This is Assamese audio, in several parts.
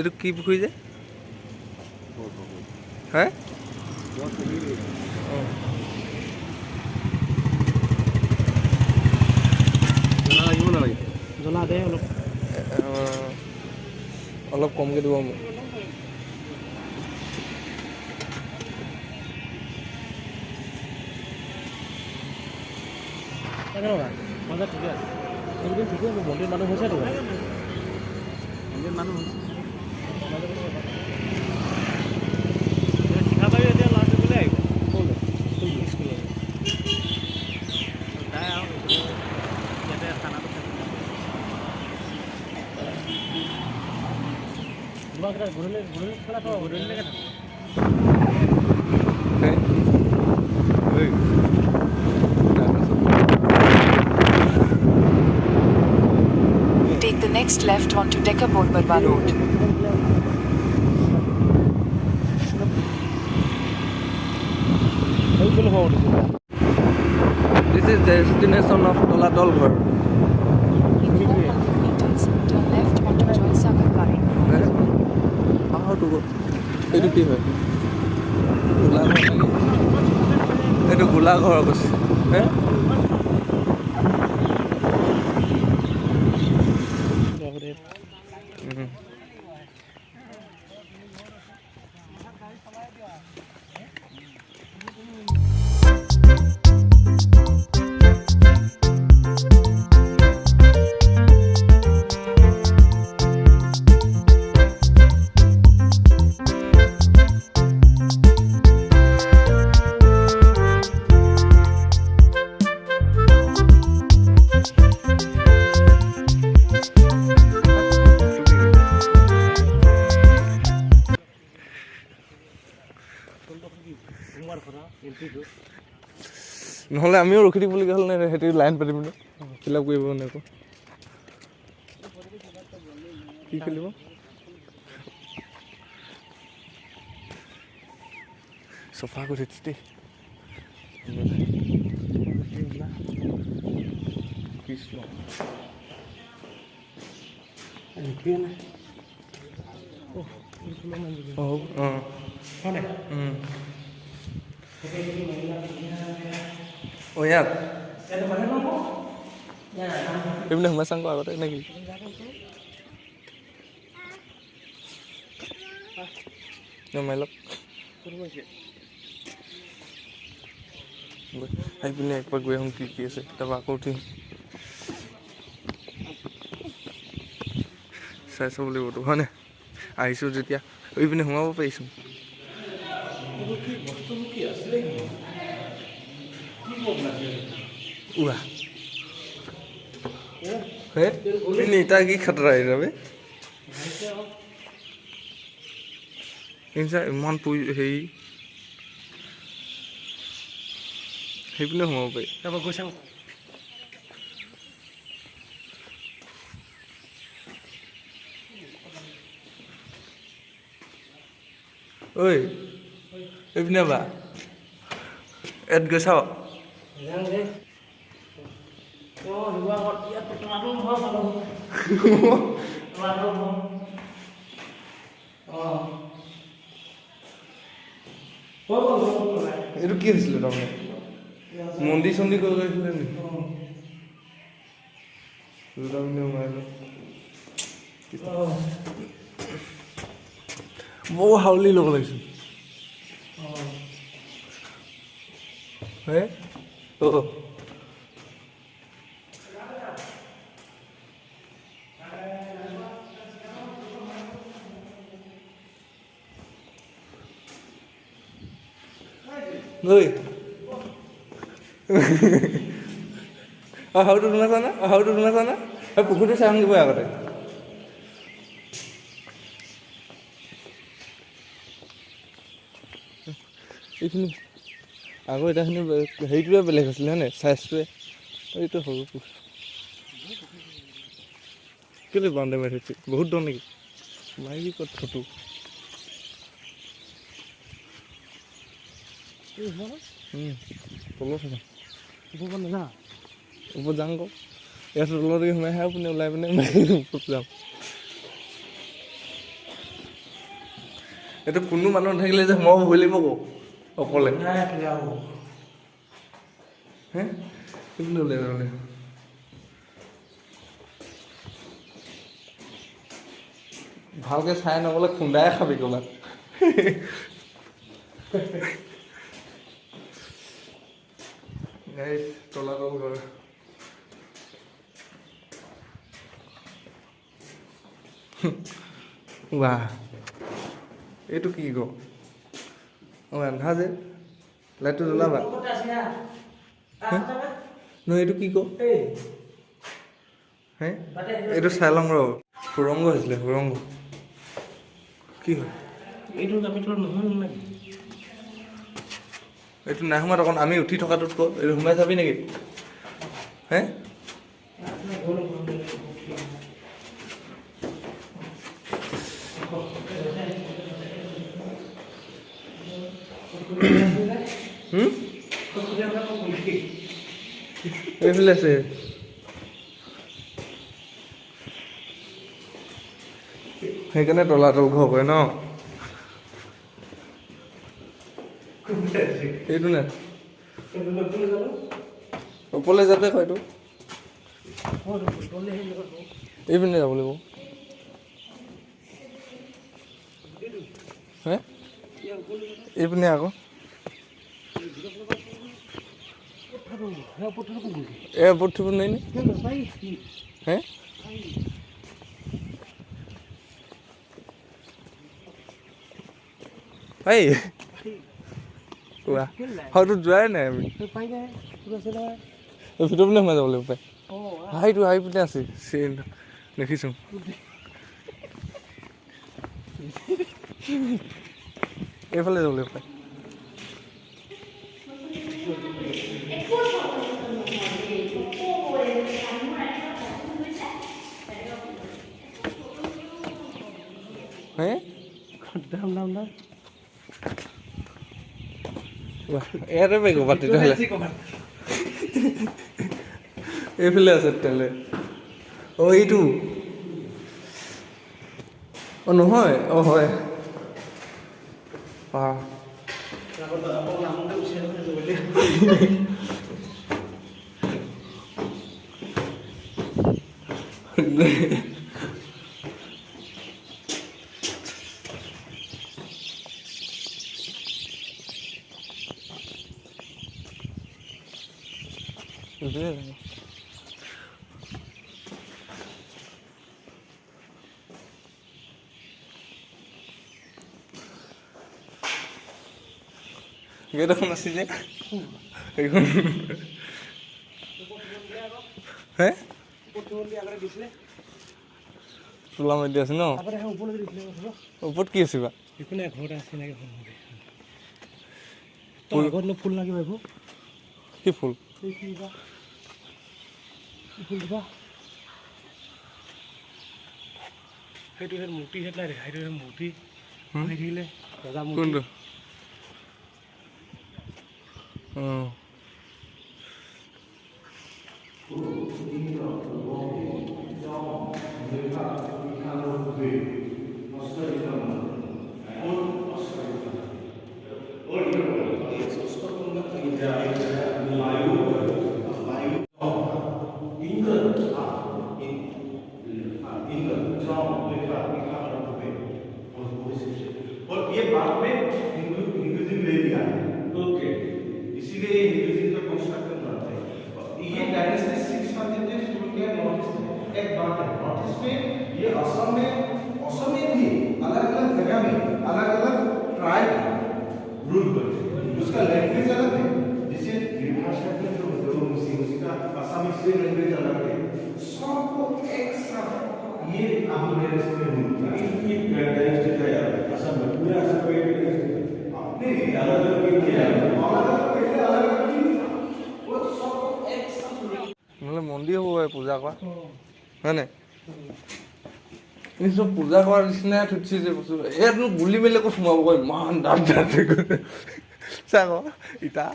এইটো কি পুখুৰী যে হে লাগিব নালাগে জ্বলা দে অলপ অলপ কমকৈ দিব মোক কেনেকুৱা ঠিকে আছে এইকেইদিন ঠিকে আছে মন্দিৰ মানুহ হৈছেতো মন্দিৰ মানুহ হৈছে শিখা পাৰি এতিয়া ল'ৰা ছোৱালীলৈ আহিব ক'লৈ স্কুললৈ তাই আৰু ইয়াতে খানাটো তোমাক গধূলি খেলা থোৱা গধূলিলৈকে থাকোঁ Take the next left onto Decaport Barba Road. This is the destination of Talatal Ghar. In 400 meters, turn left onto Shivsagar current. How to go? এইটো কি হয় গোলাঘৰ এইটো গোলাঘৰ কৈছে হে নহ'লে আমিও ৰখি দিবলগীয়া হ'ল নে সেইটো লাইন পাতিম ন ফিল আপ কৰিব নে আকৌ কি খেলিব চফা কৰি দিছে দেই কৃষ্ণ ইয়াত এইপিনে সোমাই চাংগ আগতে নেকি নমাই লওক এইপিনে একবাৰ গৈ আহোঁ কি কি আছে তাৰপৰা আকৌ উঠিম চাই চাব লাগিবতো হয়নে আহিছোঁ যেতিয়া এইপিনে সোমাব পাৰিছোঁ উৰা নেতা কি খাতৰা যাবে ইমান হেৰি সেইপিনে সোমাব পাৰি তাৰপৰা গৈ চাওঁ ঐ এইপিনে বা ইয়াত গৈ চাওঁ এইটো কি হৈছিলে তাৰমানে মন্দিৰ চন্দিৰ কৰিব গৈছিলে নেকি দুটা পিনে সোমাই বৰ হাউলি ল'ব লাগিছিল হে ঐ হাউটো শুনাছা না পুখুৰীটো চাই আনিবই আগতে এইখিনি আগৰ এটাখিনি হেৰিটোৱে বেলেগ হৈছিলে হয়নে চাইজটোৱে এইটো সৰু কেলৈ বাউণ্ডাৰী মাৰি থৈছে বহুত দ নেকি মাৰিবি ক'ত ফটো তলত থাকে ওপৰত যাওঁ আকৌ ইয়াত তলতে সোমাই আহে আপুনি ওলাই পিনে ওপৰত যাম এইটো কোনো মানুহ নাথাকিলে যে সোমাব ভয় লাগিব আকৌ অকলে হে কিন্তু ওলাই ভালকে চাই নগ'লে খুন্দাই খাবি ক'ৰবাত গাইছ তলাতল ঘৰ বাহ এইটো কি ক অঁ আন্ধা যে লাইটটো জ্বলাবা নহয় এইটো কি ক হে এইটো চাই লওঁ ৰ সুৰংগ হৈছিলে সুৰংগ কি হয় এইটো ভিতৰত নহয় নেকি এইটো নাই সোমাত অকণ আমি উঠি থকাটোত ক এইটো সোমাই চাবি নেকি হে এইফালে আছে সেইকাৰণে তলাতল ঘৰ কয় ন এইটো নাই ওপৰলৈ যাতে কয় এইটো এইপিনে যাব লাগিব হে এইপিনে আকৌ এয়াৰপৰ্ট থিব নাই নে হে এই কোৱা হয়তো যোৱাই নাই আমি ভিতৰ পিনে সোমাই যাব লাগিব পাই হাইটো হাই পিনে আছে দেখিছোঁ এইফালে যাব লাগিব পাই হে ইয়াতে পাই ক'ৰবাত তেতিয়াহ'লে এইফালে আছে তেতিয়াহ'লে অঁ এইটো অঁ নহয় অঁ হয় গেট এখন আছে যে এইখন হে তোলা মাৰি আছে ন ওপৰত কি আছে বা ফুল লাগিব এইবোৰ কি ফুল সেইটো মূৰ্তি সেইটো নাই দেখা সেইটো মূৰ্তি দেখিলে কোনটো অঁ और ये बाद में हिंदुइज्म ले लिया है ओके इसीलिए हिंदुइज्म का कंस्ट्रक्शन करते हैं ये डायनेस्टी 600 से शुरू किया नॉर्थ ईस्ट में एक बात है नॉर्थ ईस्ट में ये असम में भी अलग अलग जगह में अलग अलग ट्राइब रूल करते हैं उसका लैंग्वेज अलग है जैसे भाषा में जो उसका असमीज लैंग्वेज अलग है सबको एक साथ ये आप मेरे से मिलता है ये डायनेस्टी का यार असम में पूरा असम में नहीं अलग अलग किया वो सबको एक साथ নহ'লে মন্দিৰ হ'ব পূজা কৰা হয় নাই এই চব পূজা কৰাৰ নিচিনাই থৈছে যে বস্তু ইয়াতনো গুলি মেলি আকৌ সোমাব কয় ইমান ডাঠ ডাঠ চা আকৌ ইটা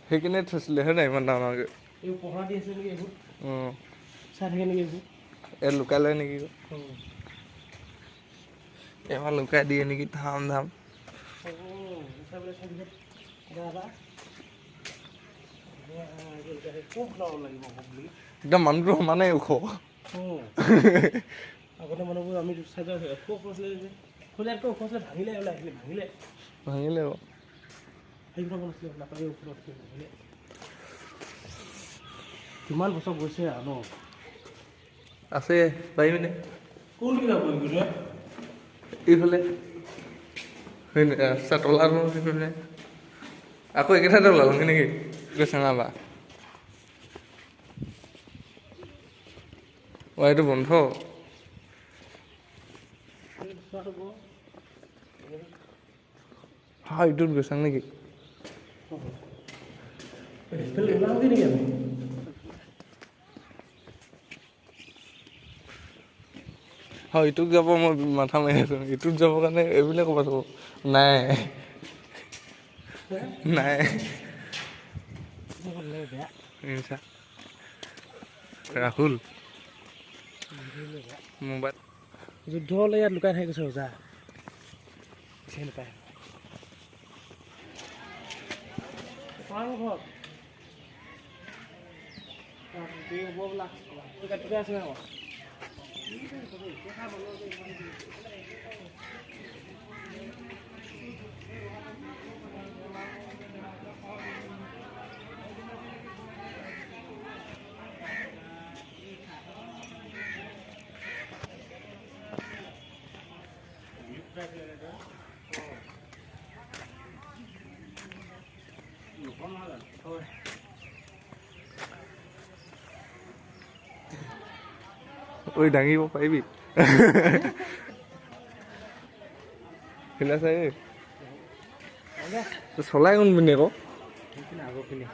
সেইকাৰণে থৈছিলে হয় নাই ইমান ডাঙৰকৈ অঁ ইয়াত লুকাই লয় নেকি এবাৰ লুকাই দিয়ে নেকি ধাম ধাম একদম মানুহটো সমানে ওখ আগতে মানুহবোৰ আমি খোলাতকৈ ওখ আছিলে ভাঙিলে ভাঙিলে ভাঙিলে বাৰু কিমান বছৰ গৈছে আৰু ন আছে পাৰিবিনে কোনবিলাক বহিবি এইফালে হয় নে ৰাস্তা তলাৰ সেইফালে আকৌ একেঠাইতে ওলালগে নেকি চেঙাবা অ এইটো বন্ধ হয় এইটোত গৈছাং নেকি হয় ইটোত যাব মই মাথা মাৰি আছো ইটোত যাবৰ কাৰণে এইবিলাক ক'ৰবাত হ'ব নাই নাই ৰাহুল মোবাইল যুদ্ধ হ'লে ইয়াত লুকাই থাকি গৈছে ৰজা ঐ দাঙিব পাৰিবি চাই চলাই কোন পিনে আকৌ আগৰখিনি